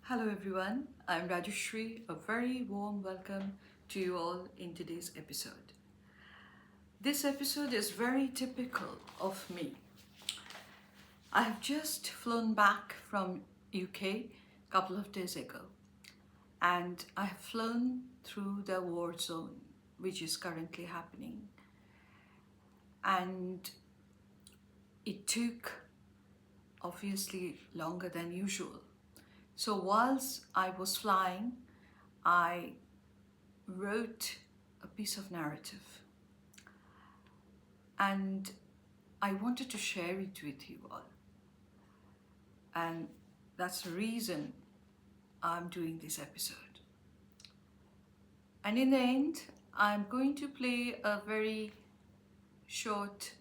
Hello everyone, I'm Rajeshri. A very warm welcome to you all in today's episode. This episode is very typical of me. I have just flown back from UK a couple of days ago and I have flown through the war zone which is currently happening, and it took obviously longer than usual. So whilst I was flying, I wrote a piece of narrative and I wanted to share it with you all. And that's the reason I'm doing this episode. And in the end, I'm going to play a very short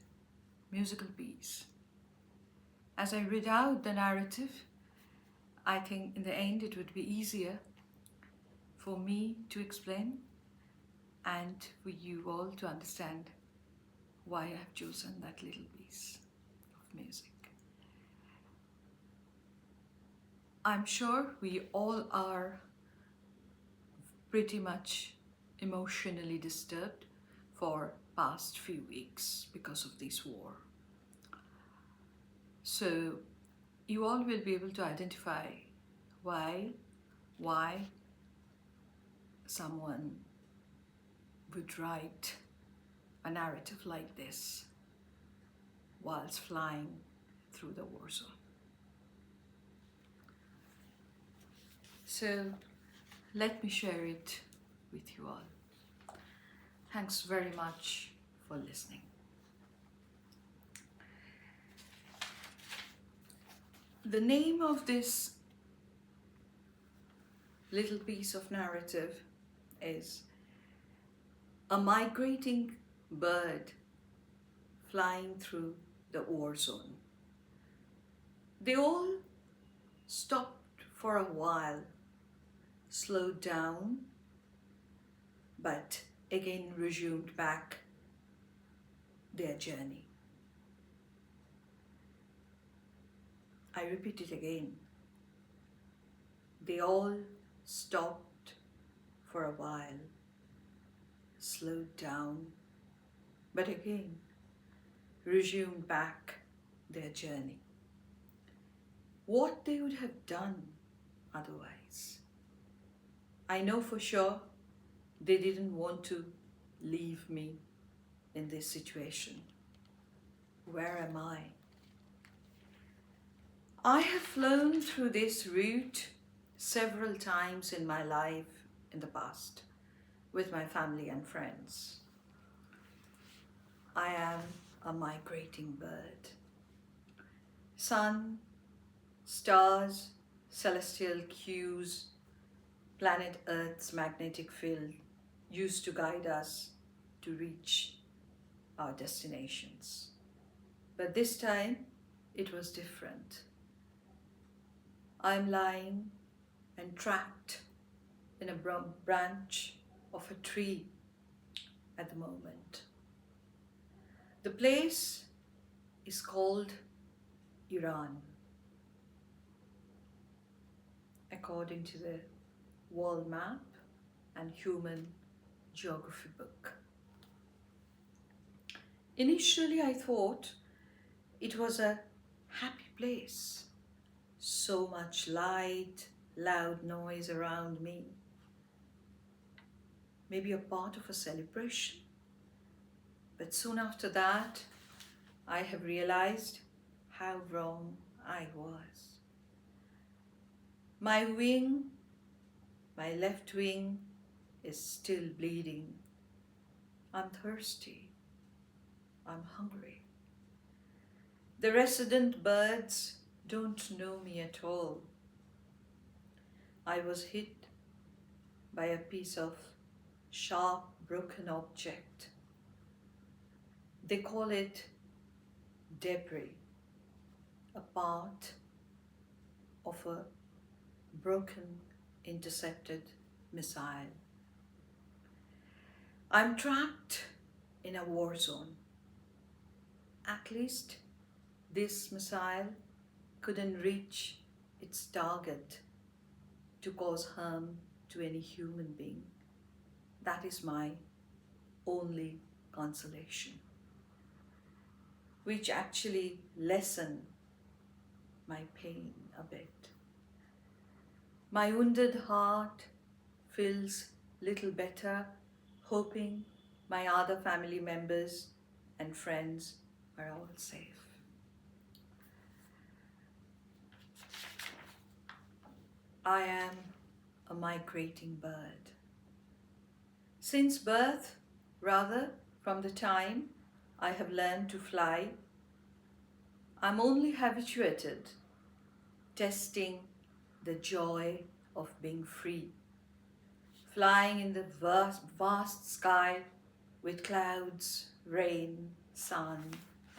musical piece. As I read out the narrative, I think in the end it would be easier for me to explain and for you all to understand why I have chosen that little piece of music. I'm sure we all are pretty much emotionally disturbed for past few weeks because of this war. So you all will be able to identify why someone would write a narrative like this whilst flying through the war zone. So let me share it with you all. Thanks very much for listening. The name of this little piece of narrative is A Migrating Bird Flying Through the War Zone. They all stopped for a while, slowed down, but again resumed back their journey. I repeat it again. They all stopped for a while, slowed down, but again resumed back their journey. What they would have done otherwise? I know for sure they didn't want to leave me in this situation. Where am I? I have flown through this route several times in my life in the past with my family and friends. I am a migrating bird. Sun, stars, celestial cues, planet Earth's magnetic field used to guide us to reach our destinations. But this time it was different. I'm lying and trapped in a branch of a tree at the moment. The place is called Iran, according to the world map and human geography book. Initially, I thought it was a happy place. So much light, loud noise around me. Maybe a part of a celebration. But soon after that, I have realized how wrong I was. My left wing, is still bleeding. I'm thirsty. I'm hungry. The resident birds don't know me at all. I was hit by a piece of sharp, broken object. They call it debris, a part of a broken, intercepted missile. I'm trapped in a war zone. At least this missile couldn't reach its target to cause harm to any human being. That is my only consolation, which actually lessen my pain a bit. My wounded heart feels little better, hoping my other family members and friends are all safe. I am a migrating bird. Since birth, rather, from the time I have learned to fly, I'm only habituated, testing the joy of being free, flying in the vast sky with clouds, rain, sun,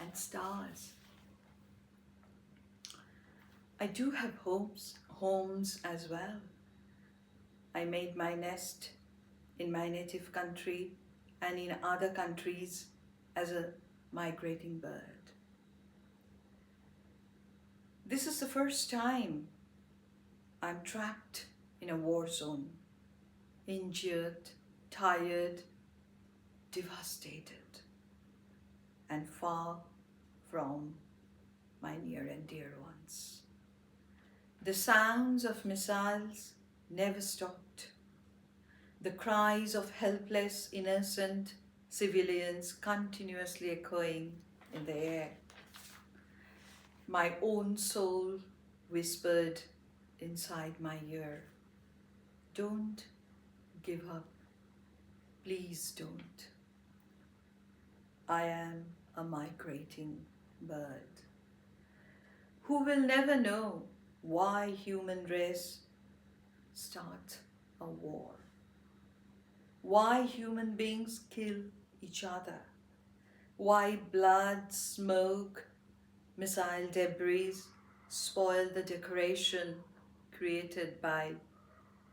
and stars. I do have homes as well. I made my nest in my native country and in other countries as a migrating bird. This is the first time I'm trapped in a war zone, injured, tired, devastated, and far from my near and dear ones. The sounds of missiles never stopped. The cries of helpless, innocent civilians continuously echoing in the air. My own soul whispered inside my ear, "Don't give up. Please don't." I am a migrating bird who will never know why human race start a war, why human beings kill each other, why blood, smoke, missile debris spoil the decoration created by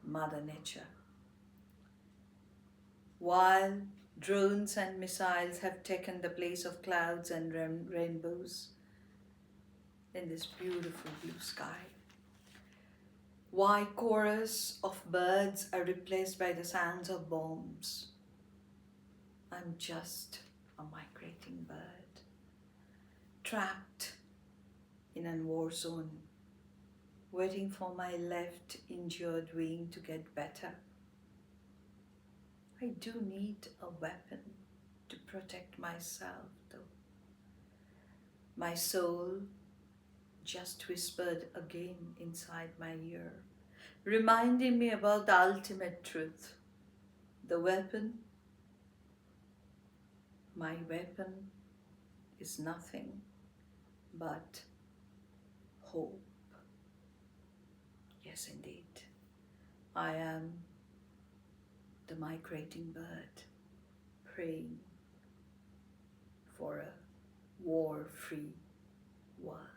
Mother Nature. While drones and missiles have taken the place of clouds and rainbows in this beautiful blue sky. Why chorus of birds are replaced by the sounds of bombs. I'm just a migrating bird, trapped in a war zone, waiting for my left injured wing to get better. I do need a weapon to protect myself, though. My soul just whispered again inside my ear, reminding me about the ultimate truth. The weapon, my weapon, is nothing but hope. Yes, indeed. I am the migrating bird, praying for a war-free world.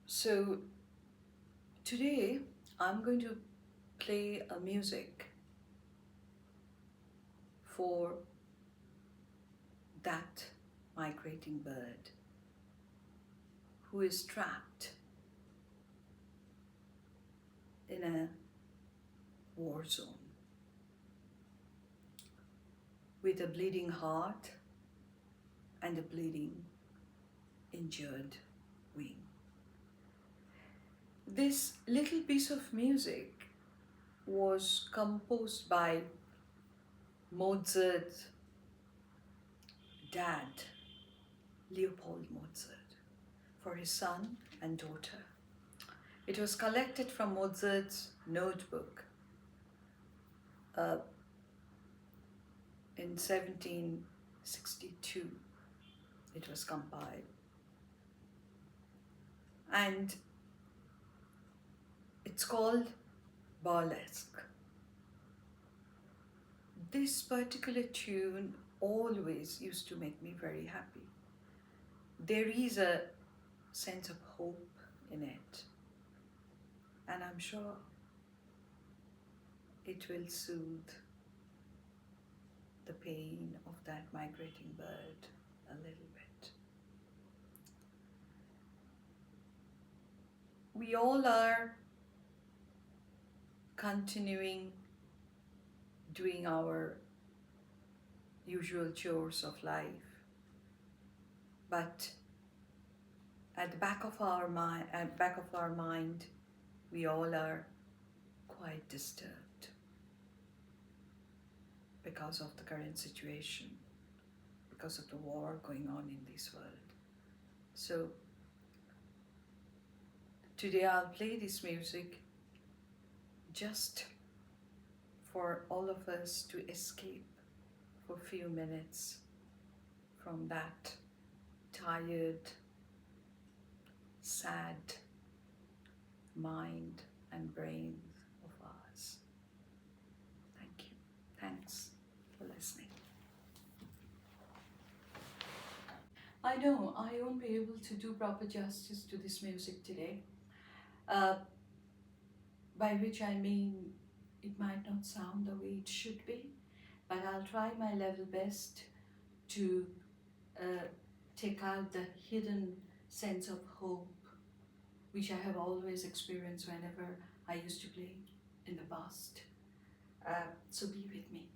So today I'm going to play a music for that migrating bird who is trapped in a war zone with a bleeding heart and a bleeding, injured wing. This little piece of music was composed by Mozart's dad, Leopold Mozart, for his son and daughter. It was collected from Mozart's notebook in 1762. It was compiled. And it's called Burlesque. This particular tune always used to make me very happy. There is a sense of hope in it, and I'm sure it will soothe the pain of that migrating bird a little bit. We all are continuing doing our usual chores of life, but at the back of our mind, we all are quite disturbed because of the current situation, because of the war going on in this world. So today I'll play this music just for all of us to escape for a few minutes from that tired, sad mind and brain of ours. Thank you. Thanks for listening. I know I won't be able to do proper justice to this music today, uh, by which I mean it might not sound the way it should be, but I'll try my level best to uh, take out the hidden sense of hope which I have always experienced whenever I used to play in the past. So be with me.